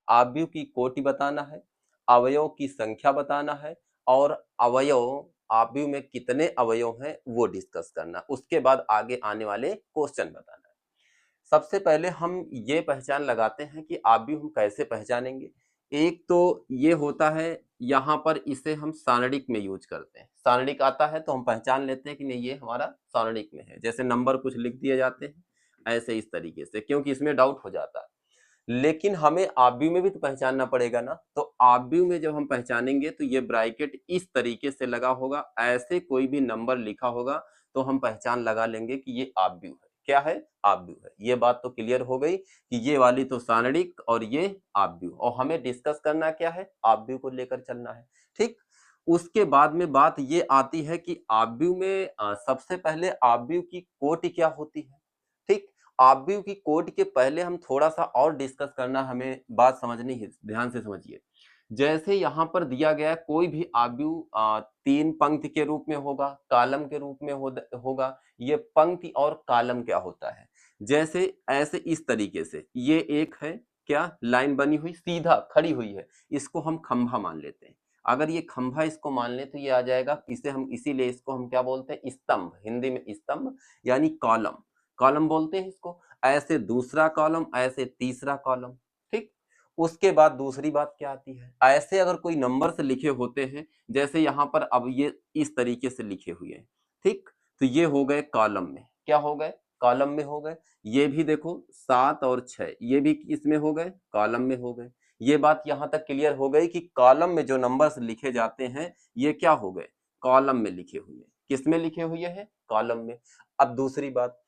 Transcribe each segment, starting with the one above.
आव्यूह की कोटि बताना है, अवयव की संख्या बताना है और अवयव आव्यूह में कितने अवयव हैं वो डिस्कस करना। उसके बाद आगे आने वाले क्वेश्चन बताना है। सबसे पहले हम ये पहचान लगाते हैं कि आव्यूह हम कैसे पहचानेंगे। एक तो ये होता है, यहाँ पर इसे हम सारणिक में यूज करते हैं। सारणिक आता है तो हम पहचान लेते हैं कि नहीं ये हमारा सारणिक में है। जैसे नंबर कुछ लिख दिए जाते हैं ऐसे इस तरीके से, क्योंकि इसमें डाउट हो जाता है। लेकिन हमें आव्यूह में भी तो पहचानना पड़ेगा ना। तो आव्यूह में जब हम पहचानेंगे तो ये ब्रैकेट इस तरीके से लगा होगा, ऐसे कोई भी नंबर लिखा होगा तो हम पहचान लगा लेंगे कि ये आव्यूह है। क्या है? आव्यूह है। ये बात तो क्लियर हो गई कि ये वाली तो सारणिक और ये आव्यूह, और हमें डिस्कस करना क्या है? आव्यूह को लेकर चलना है। ठीक। उसके बाद में बात ये आती है कि आव्यूह में सबसे पहले आव्यूह की कोटि क्या होती है। ठीक। आव्यूह की कोटि के पहले हम थोड़ा सा और डिस्कस करना, हमें बात समझनी है, ध्यान से समझिए। जैसे यहाँ पर दिया गया है, कोई भी आव्यूह 3 पंक्ति के रूप में होगा, कॉलम के रूप में होगा। ये पंक्ति और कॉलम क्या होता है? जैसे ऐसे इस तरीके से ये एक है, क्या लाइन बनी हुई सीधा खड़ी हुई है, इसको हम खंभा मान लेते हैं। अगर ये खंभा इसको मान ले तो ये आ जाएगा, इसे हम इसीलिए इसको हम क्या बोलते हैं? स्तंभ। हिंदी में स्तंभ यानी कॉलम, कॉलम बोलते हैं इसको। ऐसे दूसरा कॉलम, ऐसे तीसरा कॉलम। ठीक। उसके बाद दूसरी बात क्या आती है, ऐसे अगर कोई नंबर से लिखे होते हैं, जैसे यहाँ पर अब ये इस तरीके से लिखे हुए हैं। ठीक। तो ये हो गए कॉलम में, क्या हो गए? कॉलम में हो गए। ये भी देखो 7 और 6, ये भी किसमें हो गए? कॉलम में हो गए। ये बात यहां तक क्लियर हो गई कि कॉलम में जो नंबर्स लिखे जाते हैं ये क्या हो गए? कॉलम में लिखे हुए हैं। किस में लिखे हुए हैं? कॉलम में। अब दूसरी बात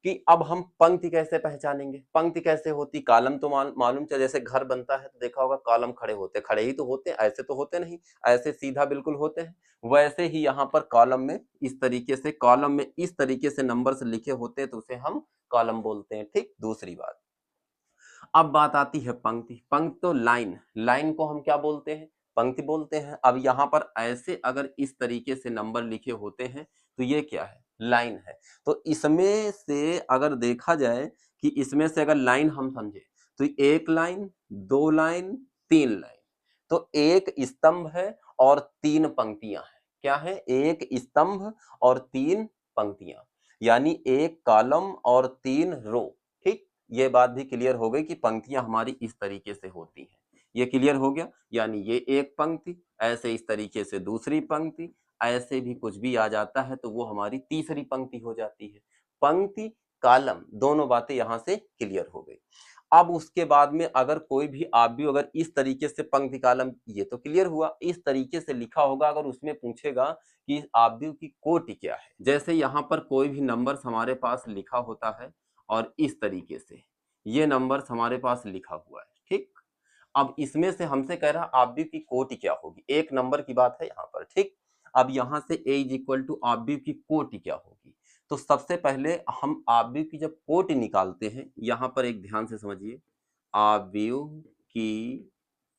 कि अब हम पंक्ति कैसे पहचानेंगे? पंक्ति कैसे होती? कॉलम तो मालूम चल, जैसे घर बनता है तो देखा होगा कॉलम खड़े होते, खड़े ही तो होते हैं, ऐसे तो होते नहीं, ऐसे सीधा बिल्कुल होते हैं। वैसे ही यहाँ पर कॉलम में इस तरीके से, कॉलम में इस तरीके से नंबर्स लिखे होते हैं तो उसे हम कॉलम बोलते हैं। ठीक। दूसरी बात, अब बात आती है पंक्ति। पंक्ति तो लाइन, लाइन को हम क्या बोलते हैं? पंक्ति बोलते हैं। अब यहाँ पर ऐसे अगर इस तरीके से नंबर लिखे होते हैं तो ये क्या है? लाइन है। तो इसमें से अगर देखा जाए कि इसमें से अगर लाइन हम समझे तो एक लाइन, दो लाइन, तीन लाइन। तो एक स्तंभ है और तीन पंक्तियां हैं। क्या है? एक स्तंभ और तीन पंक्तियां, यानी एक कॉलम और तीन रो। ठीक। ये बात भी क्लियर हो गई कि पंक्तियां हमारी इस तरीके से होती हैं। ये क्लियर हो गया, यानी ये एक पंक्ति, ऐसे इस तरीके से दूसरी पंक्ति, ऐसे भी कुछ भी आ जाता है तो वो हमारी तीसरी पंक्ति हो जाती है। पंक्ति, कॉलम, दोनों बातें यहां से क्लियर हो गई। अब उसके बाद में अगर कोई भी आव्यूह अगर इस तरीके से पंक्ति कॉलम, ये तो क्लियर हुआ, इस तरीके से लिखा होगा, अगर उसमें पूछेगा कि आव्यूह की कोटि क्या है, जैसे यहाँ पर कोई भी नंबर्स हमारे पास लिखा होता है और इस तरीके से ये नंबर्स हमारे पास लिखा हुआ है। ठीक। अब इसमें से हमसे कह रहा आव्यूह की कोटि क्या होगी, एक नंबर की बात है यहाँ पर। ठीक। अब यहाँ से a इज इक्वल टू आव्यूह की कोटि क्या होगी। तो सबसे पहले हम आव्यूह की जब कोटि निकालते हैं, यहाँ पर एक ध्यान से समझिए, आव्यूह की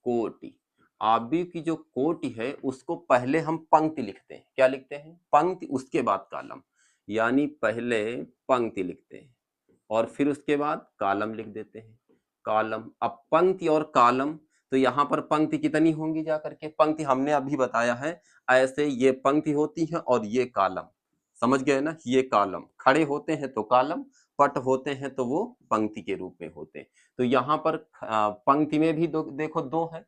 कोटि, आव्यूह की जो कोटि है उसको पहले हम पंक्ति लिखते हैं। क्या लिखते हैं? पंक्ति, उसके बाद कॉलम, यानी पहले पंक्ति लिखते हैं और फिर उसके बाद कॉलम लिख देते हैं। कॉलम, अब पंक्ति और कॉलम, तो यहाँ पर पंक्ति कितनी होंगी जा करके? पंक्ति हमने अभी बताया है, ऐसे ये पंक्ति होती है और ये कॉलम, समझ गए ना? ये कॉलम खड़े होते हैं तो कॉलम, पट होते हैं तो वो पंक्ति के रूप में होते हैं। तो यहाँ पर पंक्ति में भी दो, देखो दो है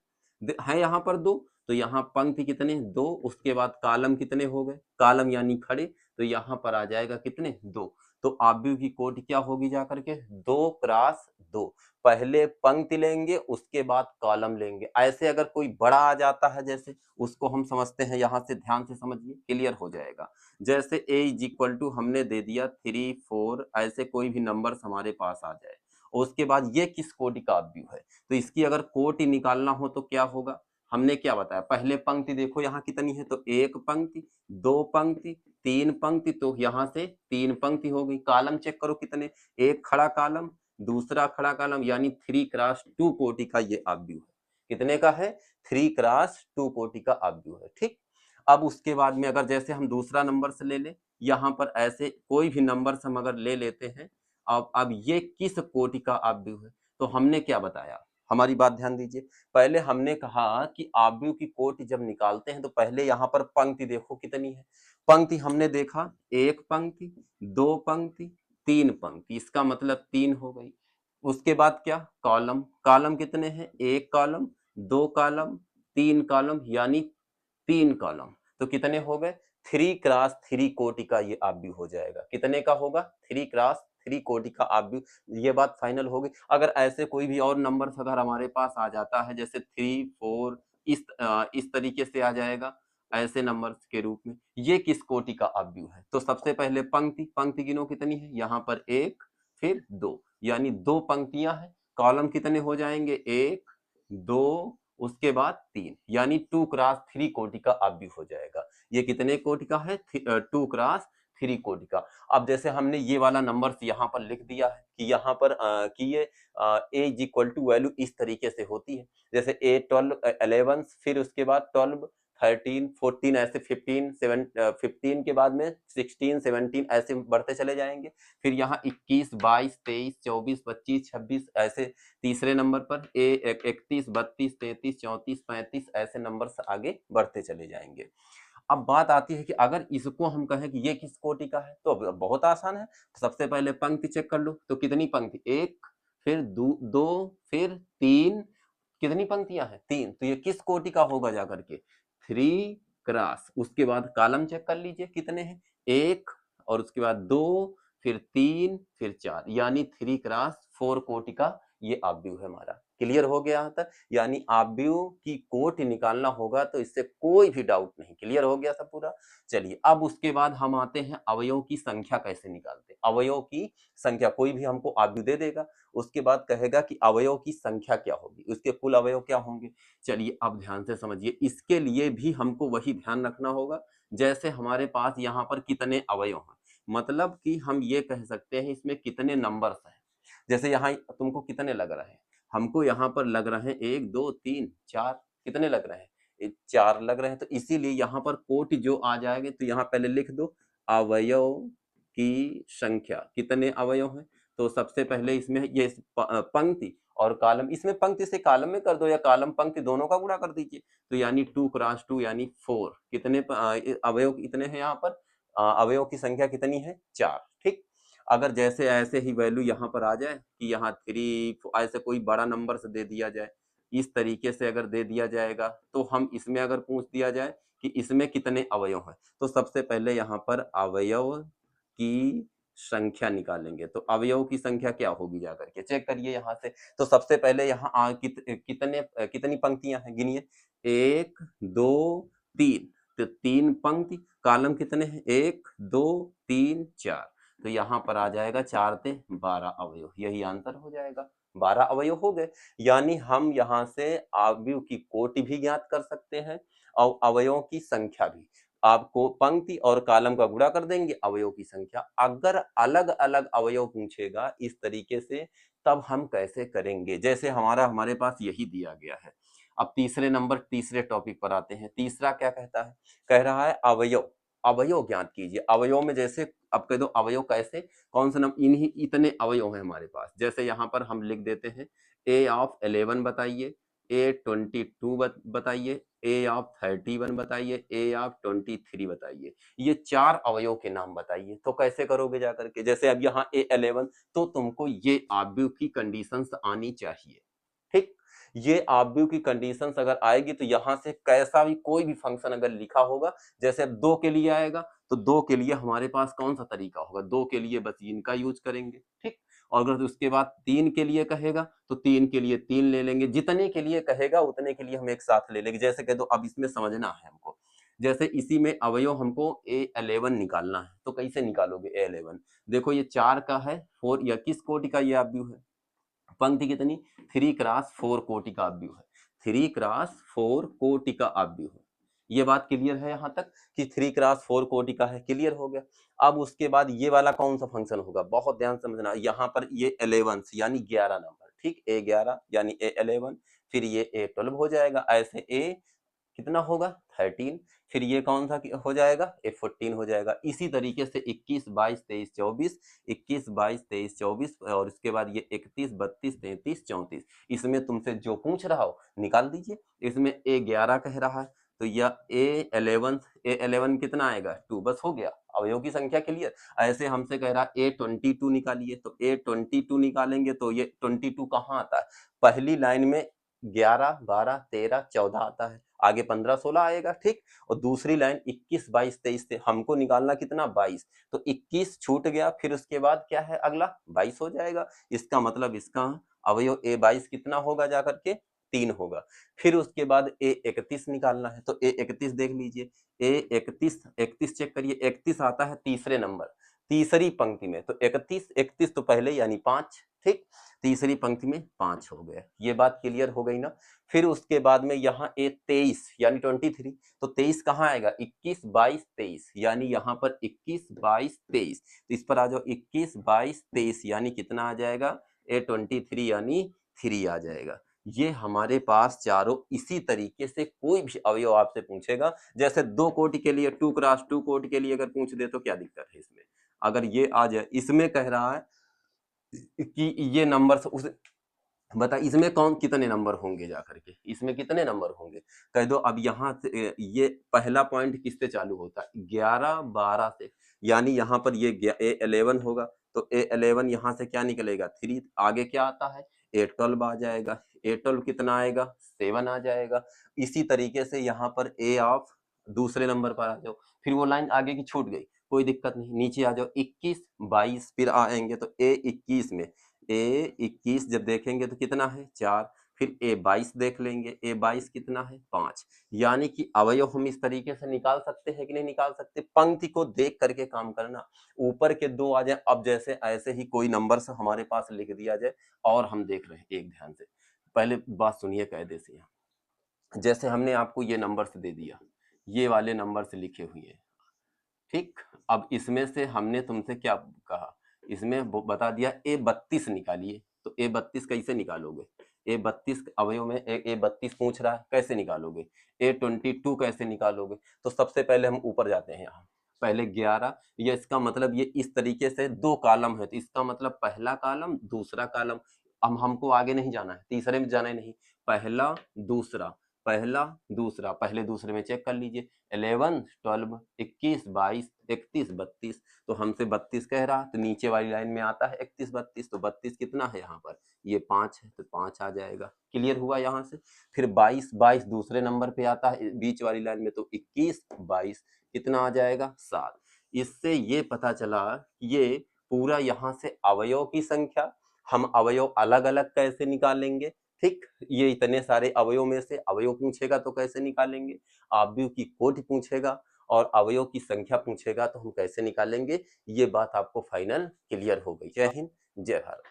यहाँ पर दो, तो यहाँ पंक्ति कितने? दो। उसके बाद कॉलम कितने हो गए? कॉलम यानी खड़े, तो यहाँ पर आ जाएगा कितने? दो। तो आव्यूह की कोटि क्या होगी जा करके? 2x2। पहले पंक्ति लेंगे उसके बाद कॉलम लेंगे। ऐसे अगर कोई बड़ा आ जाता है जैसे, उसको हम समझते हैं, यहाँ से ध्यान से समझिए, क्लियर हो जाएगा। जैसे a इज इक्वल टू हमने दे दिया 3 4, ऐसे कोई भी नंबर हमारे पास आ जाए, उसके बाद ये किस कोटि का आव्यूह है, तो इसकी अगर कोटि निकालना हो तो क्या होगा? हमने क्या बताया? पहले पंक्ति देखो यहाँ कितनी है, तो एक पंक्ति, दो पंक्ति, तीन पंक्ति, तो यहाँ से तीन पंक्ति हो गई। कॉलम चेक करो कितने, एक खड़ा कॉलम, दूसरा खड़ा कॉलम, यानी 3x2 कोटि का ये आव्यूह है। कितने का है? 3x2 कोटि का आव्यूह है। ठीक। अब उसके बाद में अगर जैसे हम दूसरा नंबर से ले ले, यहाँ पर ऐसे कोई भी नंबर हम अगर ले लेते हैं, अब ये किस कोटि का आव्यूह है, तो हमने क्या बताया? हमारी बात ध्यान दीजिए। पहले हमने कहा कि आव्यूह की कोटि जब निकालते हैं तो पहले यहाँ पर पंक्ति देखो कितनी है। पंक्ति हमने देखा, एक पंक्ति, दो पंक्ति, तीन पंक्ति, इसका मतलब तीन हो गई। उसके बाद क्या, कॉलम। कॉलम कितने हैं, एक कॉलम, दो कॉलम, तीन कॉलम, यानी तीन कॉलम। तो कितने हो गए, 3x3 कोटि का ये आव्यूह हो जाएगा। कितने का होगा, 3x3 कोटि का आव्यूह। ये बात फाइनल हो गई। अगर ऐसे कोई भी और नंबर अगर हमारे पास आ जाता है, जैसे 3, 4, इस तरीके से आ जाएगा ऐसे नंबर्स के रूप में, ये किस कोटि का आव्यूह है। तो सबसे पहले पंक्ति, पंक्ति गिनो कितनी है, यहाँ पर एक, फिर दो, यानी दो पंक्तियां हैं। कॉलम कितने हो जाएंगे, एक, दो, उसके बाद तीन, यानी 2x3 कोटि का आव्यूह हो जाएगा। ये कितने कोटि का है, 2x3 कोटि का। अब जैसे हमने ये वाला नंबर यहाँ पर लिख दिया है कि यहाँ पर कि ये a is equal to value इस तरीके से होती है, जैसे a 12, 11, फिर उसके बाद 12, 13, 14, ऐसे 15 के बाद में 16, 17 ऐसे बढ़ते चले जाएंगे। फिर यहाँ 21, 22, 23, 24, 25, 26 ऐसे तीसरे नंबर पर 31, 32, 33, 34, 35 ऐसे नंबर से आगे बढ़ते चले जाएंगे। अब बात आती है कि अगर इसको हम कहें कि ये किस कोटि का है, तो बहुत आसान है। तो सबसे पहले पंक्ति चेक कर लो, तो कितनी पंक्ति, एक, फिर दो, फिर तीन, कितनी पंक्तियां हैं, तीन। तो ये किस कोटि का होगा जाकर के, 3x। उसके बाद कॉलम चेक कर लीजिए कितने हैं, एक, और उसके बाद दो, फिर तीन, फिर चार, यानी 3x4 कोटि का ये आव्यूह है हमारा। क्लियर हो गया यहाँ तक, यानी आव्यूह की कोटि निकालना होगा तो इससे कोई भी डाउट नहीं। क्लियर हो गया सब पूरा। चलिए अब उसके बाद हम आते हैं अवयव की संख्या कैसे निकालते हैं। अवयव की संख्या, कोई भी हमको आव्यूह दे देगा, उसके बाद कहेगा कि अवयव की संख्या क्या होगी, उसके कुल अवयव क्या होंगे। चलिए अब ध्यान से समझिए, इसके लिए भी हमको वही ध्यान रखना होगा जैसे हमारे पास यहाँ पर कितने अवयव हैं, मतलब कि हम ये कह सकते हैं इसमें कितने नंबर्स हैं। जैसे यहाँ तुमको कितने लग रहे हैं, हमको यहाँ पर लग रहे हैं 1, 2, 3, 4, कितने लग रहे हैं, 4 लग रहे हैं। तो इसीलिए यहाँ पर कोटि जो आ जाएंगे तो यहाँ पहले लिख दो अवयव की संख्या, कितने अवयव हैं। तो सबसे पहले इसमें ये पंक्ति और कॉलम, इसमें पंक्ति से कॉलम में कर दो या कॉलम पंक्ति दोनों का गुणा कर दीजिए। तो यानी 2x2 यानी 4, कितने अवयव कितने हैं यहाँ पर, अवयव की संख्या कितनी है, 4। ठीक, अगर जैसे ऐसे ही वैल्यू यहाँ पर आ जाए कि यहाँ 3, ऐसे कोई बड़ा नंबर से दे दिया जाए, इस तरीके से अगर दे दिया जाएगा, तो हम इसमें अगर पूछ दिया जाए कि इसमें कितने अवयव हैं, तो सबसे पहले यहाँ पर अवयव की संख्या निकालेंगे। तो अवयव की संख्या क्या होगी जाकर के चेक करिए यहाँ से। तो सबसे पहले यहाँ कितनी पंक्तियां हैं, गिनिए, 1, 2, 3। तो 3 पंक्ति, कॉलम कितने हैं, 1, 2, 3, 4। तो यहाँ पर आ जाएगा 4 से 12 अवयव, यही आंसर हो जाएगा। 12 अवयव हो गए, यानी हम यहाँ से अवयव की कोटि भी ज्ञात कर सकते हैं और अवयवों की संख्या भी। आपको पंक्ति और कॉलम का गुणा कर देंगे, अवयव की संख्या। अगर अलग अलग अवयव पूछेगा इस तरीके से, तब हम कैसे करेंगे, जैसे हमारे पास यही दिया गया है। अब तीसरे टॉपिक पर आते हैं। तीसरा क्या कहता है, कह रहा है अवयव, अवयव ज्ञात कीजिए। अवयव में जैसे अब कह दो अवयव कैसे, कौन सा नंबर, इन्हीं इतने अवयव हैं हमारे पास। जैसे यहाँ पर हम लिख देते हैं a ऑफ 11 बताइए, a 22 बताइए, a ऑफ 31 बताइए, a ऑफ 23 बताइए। ये 4 अवयव के नाम बताइए। तो कैसे करोगे जाकर के, जैसे अब यहाँ a 11, तो तुमको ये आव्यूह की कंडीशंस आनी चाहिए। ठीक, ये आव्यूह की कंडीशंस अगर आएगी तो यहाँ से कैसा भी कोई भी फंक्शन अगर लिखा होगा, जैसे अब 2 के लिए आएगा तो 2 के लिए हमारे पास कौन सा तरीका होगा, 2 के लिए बस इनका यूज करेंगे। ठीक, और अगर उसके बाद 3 के लिए कहेगा तो 3 के लिए 3 ले लेंगे, जितने के लिए कहेगा उतने के लिए हम एक साथ ले लेंगे। जैसे कह दो, अब इसमें समझना है हमको, जैसे इसी में अवयव हमको A11 निकालना है, तो कैसे निकालोगे A11, देखो ये 4 का है, 4 या किस कोटि का ये आव्यूह है, पंक्ति कितनी, 3x4 कोटि का आव्यूह है, 3x4 कोटि का आव्यूह है। ये बात क्लियर है यहाँ तक कि 3x4 कोटि का है, क्लियर हो गया। अब उसके बाद ये वाला कौन सा फंक्शन होगा, बहुत ध्यान समझना, यहाँ पर ये 11 यानी 11 नंबर, ठीक, A11 यानी A11, फिर ये A12 हो जाएगा, ऐसे A कितना होगा 13, फिर ये कौन सा हो जाएगा, ये 14 हो जाएगा। इसी तरीके से 21, 22, 23, 24, 21, 22, 23, 24 और इसके बाद ये 31, 32, 33, 34। इसमें तुमसे जो पूछ रहा हो निकाल दीजिए। इसमें A11 कह रहा है तो यह A11 कितना आएगा 2, बस हो गया, अवयव की संख्या क्लियर। ऐसे हमसे कह रहा है A22 निकालिए, तो A22 निकालेंगे तो ये 22 कहाँ आता है, पहली लाइन में 11, 12, 13, 14 आता है, आगे 15, 16 आएगा, ठीक। और दूसरी लाइन 21, 22, 23 से हमको निकालना कितना 22, तो 21 छूट गया, फिर उसके बाद क्या है अगला 22 हो जाएगा। इसका मतलब इसका अवयव A22 कितना होगा जाकर के 3 होगा। फिर उसके बाद A31 निकालना है, तो A31 देख लीजिए, A31 चेक करिए, 31 आता है तीसरे नंबर, तीसरी पंक्ति में, तो 31 तो पहले यानी 5, ठीक, तीसरी पंक्ति में 5 हो गया। ये बात क्लियर हो गई ना। फिर उसके बाद में यहाँ A23 यानी 23, तो 23 कहाँ आएगा, 21, 22, 23, यानी यहाँ पर 21, 22, 23, तो इस पर आ जाओ 21, 22, 23 यानी कितना आ जाएगा A23 यानी 3 आ जाएगा। ये हमारे पास चारों, इसी तरीके से कोई भी अवयव आपसे पूछेगा, जैसे 2 कोटि के लिए 2x2 कोटि के लिए अगर पूछ दे तो क्या दिक्कत है इसमें, अगर ये आ जाए। इसमें कह रहा है कि ये नंबर उस बता, इसमें कौन कितने नंबर होंगे जाकर के, इसमें कितने नंबर होंगे कह दो। अब यहाँ से ये पहला पॉइंट किससे चालू होता है 11, 12 से, यानी यहाँ पर ये A11 होगा, तो A11 यहाँ से क्या निकलेगा 3, आगे क्या आता है A12 आ जाएगा, A12 कितना आएगा 7 आ जाएगा। इसी तरीके से यहाँ पर A ऑफ दूसरे नंबर पर आ जाओ, फिर वो लाइन आगे की छूट गई, कोई दिक्कत नहीं, नीचे आ जाओ 21, 22 फिर आएंगे तो A21 में A21 जब देखेंगे तो कितना है 4, फिर A22 देख लेंगे, A22 कितना है 5, यानी कि अवयव हम इस तरीके से निकाल सकते हैं कि नहीं निकाल सकते। पंक्ति को देख करके काम करना, ऊपर के 2 आ जाए, अब जैसे ऐसे ही कोई नंबर से हमारे पास लिख दिया जाए और हम देख रहे हैं, एक ध्यान से पहले बात सुनिए कायदे से। यहाँ जैसे हमने आपको ये नंबर से दे दिया, ये वाले नंबर से लिखे हुए हैं, ठीक। अब इसमें से हमने तुमसे क्या कहा, इसमें बता दिया A32 निकालिए, तो A32 कैसे निकालोगे, A32 अवयव में A32 पूछ रहा है कैसे निकालोगे, A22 कैसे निकालोगे। तो सबसे पहले हम ऊपर जाते हैं, यहाँ पहले 11, ये इसका मतलब ये इस तरीके से 2 कॉलम है, तो इसका मतलब पहला कॉलम दूसरा कॉलम। अब हमको आगे नहीं जाना है, तीसरे में जाना ही नहीं, पहला दूसरा, पहला दूसरा, पहले दूसरे में चेक कर लीजिए 11, 12, 21, 22, 31, 32, तो हमसे 32 कह रहा, तो नीचे वाली लाइन में आता है 31, 32, तो 32 कितना है यहाँ पर ये 5 है, तो 5 आ जाएगा, क्लियर हुआ यहाँ से। फिर 22 दूसरे नंबर पे आता है बीच वाली लाइन में, तो 21, 22 कितना आ जाएगा 7। इससे ये पता चला ये पूरा यहाँ से अवयव की संख्या, हम अवयव अलग अलग कैसे निकालेंगे, ठीक। ये इतने सारे अवयव में से अवयव पूछेगा तो कैसे निकालेंगे, अवयव की कोटि पूछेगा और अवयव की संख्या पूछेगा तो हम कैसे निकालेंगे। ये बात आपको फाइनल क्लियर हो गई। जय हिंद, जय भारत।